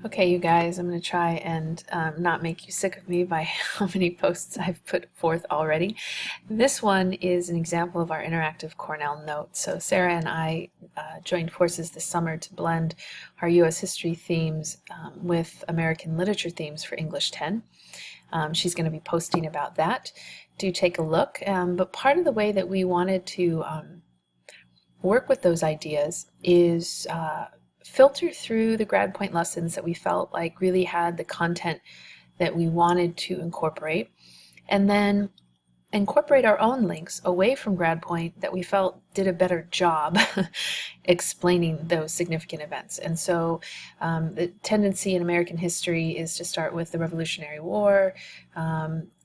Okay, you guys, I'm going to try and not make you sick of me by how many posts I've put forth already. This one is an example of our interactive Cornell notes. So Sarah and I joined forces this summer to blend our U.S. history themes with American literature themes for English 10. She's going to be posting about that. Do take a look. But part of the way that we wanted to work with those ideas is filter through the grad point lessons that we felt like really had the content that we wanted to incorporate, and then incorporate our own links away from grad point that we felt did a better job explaining those significant events. And so the tendency in American history is to start with the Revolutionary War,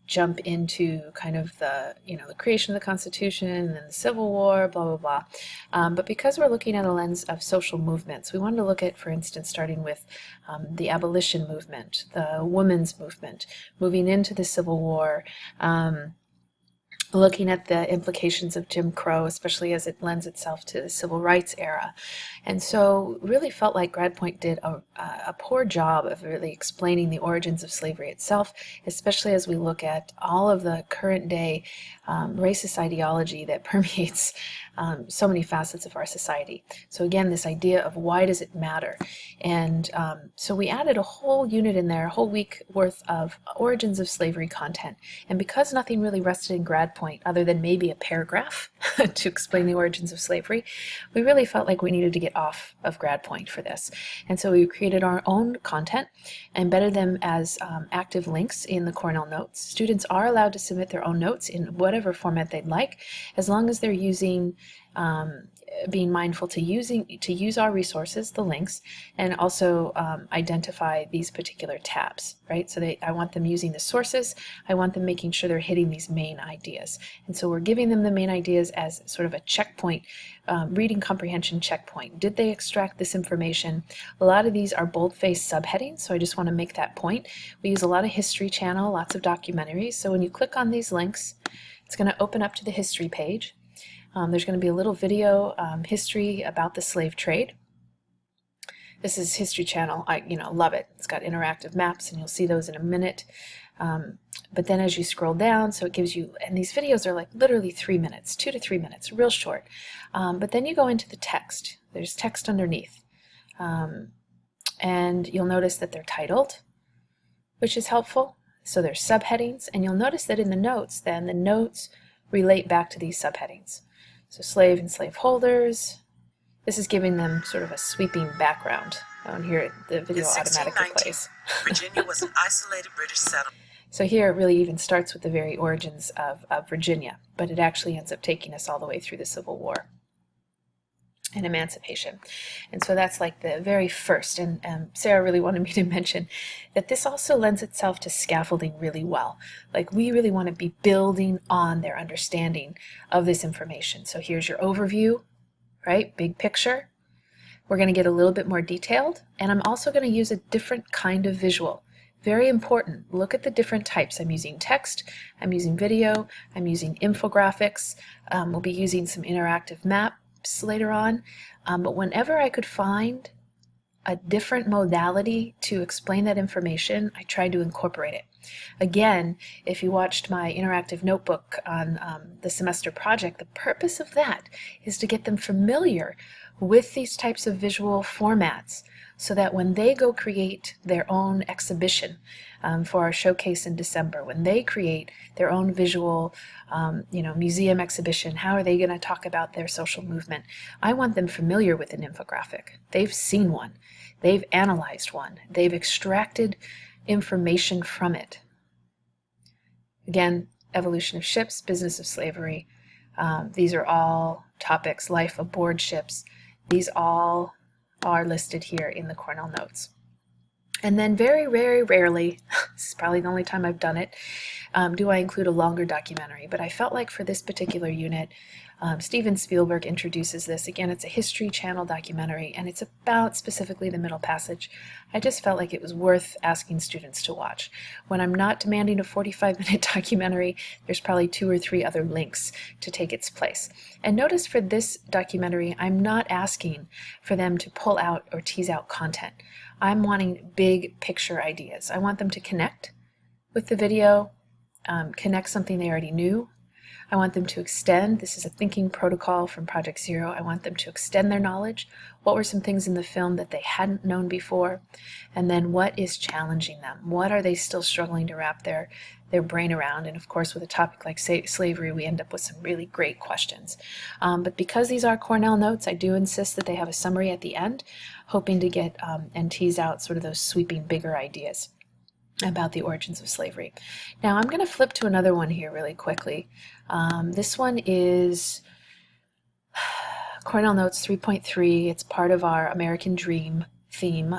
jump into kind of the creation of the Constitution and then the Civil War, blah blah blah. But because we're looking at a lens of social movements, we wanted to look at, for instance, starting with the abolition movement, the women's movement, moving into the Civil War, looking at the implications of Jim Crow, especially as it lends itself to the civil rights era. And so really felt like GradPoint did a poor job of really explaining the origins of slavery itself, especially as we look at all of the current day racist ideology that permeates so many facets of our society. So again, this idea of why does it matter? And so we added a whole unit in there, a whole week worth of origins of slavery content. And because nothing really rested in GradPoint other than maybe a paragraph to explain the origins of slavery, we really felt like we needed to get off of GradPoint for this. And so we created our own content, embedded them as active links in the Cornell notes. Students are allowed to submit their own notes in whatever format they'd like, as long as they're using being mindful to use our resources, the links, and also identify these particular tabs, right? So I want them using the sources. I want them making sure they're hitting these main ideas. And so we're giving them the main ideas as sort of a checkpoint, reading comprehension checkpoint. Did they extract this information? A lot of these are bold-faced subheadings, so I just want to make that point. We use a lot of History Channel, lots of documentaries. So when you click on these links, it's going to open up to the history page. There's going to be a little video history about the slave trade. This is History Channel. I love it. It's got interactive maps, and you'll see those in a minute. But then as you scroll down, so it gives you, and these videos are like literally 3 minutes, 2 to 3 minutes, real short. But then you go into the text. There's text underneath. And you'll notice that they're titled, which is helpful. So there's subheadings, and you'll notice that in the notes, then the notes relate back to these subheadings. So slave and slaveholders. This is giving them sort of a sweeping background. And here the video automatically plays. Virginia was an isolated British settlement. So here it really even starts with the very origins of Virginia, but it actually ends up taking us all the way through the Civil War and emancipation. And so that's like the very first, and Sarah really wanted me to mention that this also lends itself to scaffolding really well. Like we really want to be building on their understanding of this information. So here's your overview, right? Big picture. We're going to get a little bit more detailed, and I'm also going to use a different kind of visual. Very important. Look at the different types. I'm using text, I'm using video, I'm using infographics. We'll be using some interactive maps later on, but whenever I could find a different modality to explain that information, I tried to incorporate it. Again, if you watched my interactive notebook on the semester project, the purpose of that is to get them familiar with these types of visual formats so that when they go create their own exhibition for our showcase in December, when they create their own visual museum exhibition, how are they going to talk about their social movement? I want them familiar with an infographic. They've seen one. They've analyzed one. They've extracted information from it. Again, evolution of ships, business of slavery. These are all topics, life aboard ships. These all are listed here in the Cornell notes. And then very, very rarely, this is probably the only time I've done it, do I include a longer documentary. But I felt like for this particular unit, Steven Spielberg introduces this. Again, it's a History Channel documentary, and it's about specifically the Middle Passage. I just felt like it was worth asking students to watch. When I'm not demanding a 45-minute documentary, there's probably 2 or 3 other links to take its place. And notice for this documentary, I'm not asking for them to pull out or tease out content. I'm wanting big picture ideas. I want them to connect with the video, connect something they already knew. I want them to extend. This is a thinking protocol from Project Zero. I want them to extend their knowledge. What were some things in the film that they hadn't known before? And then what is challenging them? What are they still struggling to wrap their brain around? And of course, with a topic like slavery, we end up with some really great questions. But because these are Cornell notes, I do insist that they have a summary at the end, hoping to get and tease out sort of those sweeping, bigger ideas about the origins of slavery. Now I'm going to flip to another one here really quickly. This one is Cornell Notes 3.3. It's part of our American Dream theme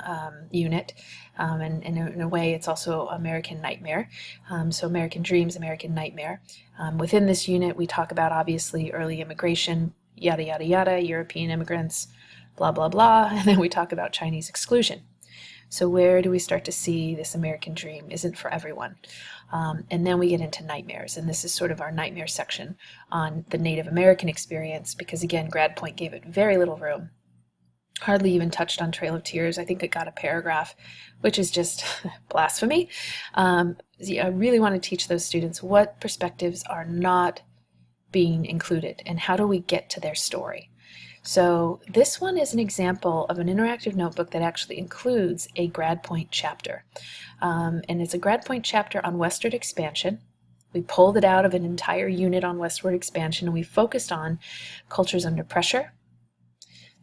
unit, and in a way it's also American Nightmare. So American Dreams, American Nightmare. Within this unit we talk about obviously early immigration, yada yada yada, European immigrants, blah blah blah, and then we talk about Chinese exclusion. So where do we start to see this American dream isn't for everyone? And then we get into nightmares, and this is sort of our nightmare section on the Native American experience, because again, GradPoint gave it very little room. Hardly even touched on Trail of Tears. I think it got a paragraph, which is just blasphemy. I really want to teach those students what perspectives are not being included, and how do we get to their story. So this one is an example of an interactive notebook that actually includes a GradPoint chapter. And it's a GradPoint chapter on westward expansion. We pulled it out of an entire unit on westward expansion, and we focused on cultures under pressure,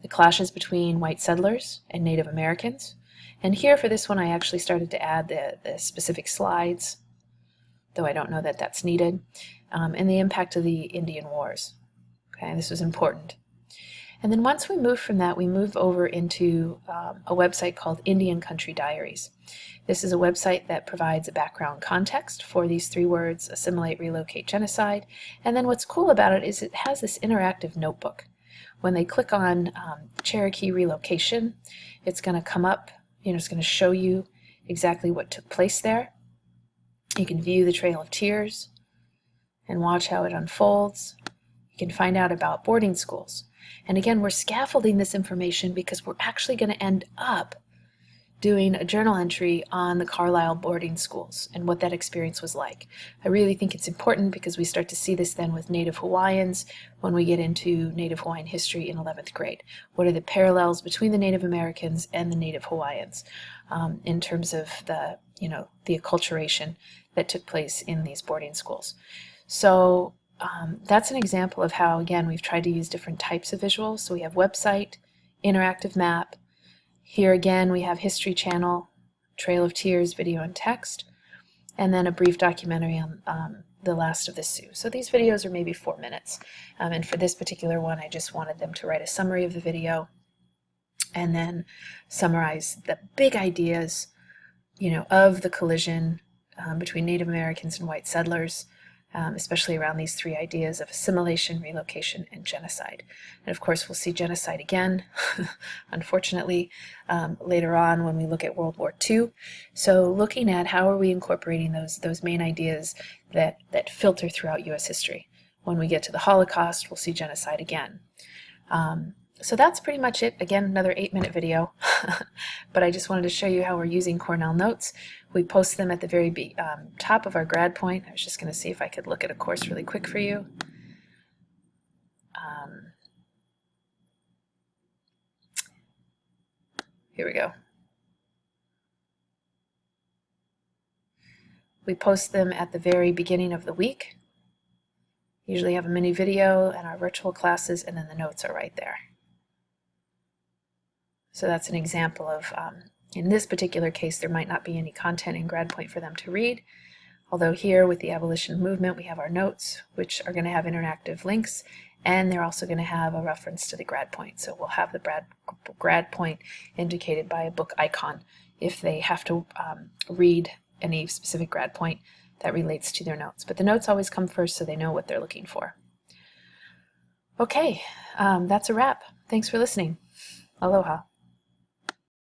the clashes between white settlers and Native Americans. And here for this one I actually started to add the specific slides, though I don't know that that's needed, and the impact of the Indian Wars. Okay, this was important. And then once we move from that, we move over into a website called Indian Country Diaries. This is a website that provides a background context for these 3 words: assimilate, relocate, genocide. And then what's cool about it is it has this interactive notebook. When they click on Cherokee relocation, it's going to come up, it's going to show you exactly what took place there. You can view the Trail of Tears and watch how it unfolds. You can find out about boarding schools. And again, we're scaffolding this information because we're actually going to end up doing a journal entry on the Carlisle boarding schools and what that experience was like. I really think it's important because we start to see this then with Native Hawaiians when we get into Native Hawaiian history in 11th grade. What are the parallels between the Native Americans and the Native Hawaiians in terms of the acculturation that took place in these boarding schools? So that's an example of how, again, we've tried to use different types of visuals. So we have website, interactive map. Here again, we have History Channel, Trail of Tears, video and text, and then a brief documentary on the last of the Sioux. So these videos are maybe 4 minutes. And for this particular one, I just wanted them to write a summary of the video and then summarize the big ideas, of the collision between Native Americans and white settlers, especially around these 3 ideas of assimilation, relocation, and genocide. And of course, we'll see genocide again, unfortunately, later on when we look at World War II. So looking at how are we incorporating those main ideas that filter throughout U.S. history. When we get to the Holocaust, we'll see genocide again. So that's pretty much it. Again, another 8-minute video, but I just wanted to show you how we're using Cornell Notes. We post them at the very top of our GradPoint. I was just going to see if I could look at a course really quick for you. Here we go. We post them at the very beginning of the week. Usually have a mini video and our virtual classes, and then the notes are right there. So that's an example of, in this particular case, there might not be any content in GradPoint for them to read. Although here with the abolition movement, we have our notes, which are going to have interactive links, and they're also going to have a reference to the GradPoint. So we'll have the GradPoint indicated by a book icon if they have to read any specific GradPoint that relates to their notes. But the notes always come first so they know what they're looking for. Okay, that's a wrap. Thanks for listening. Aloha.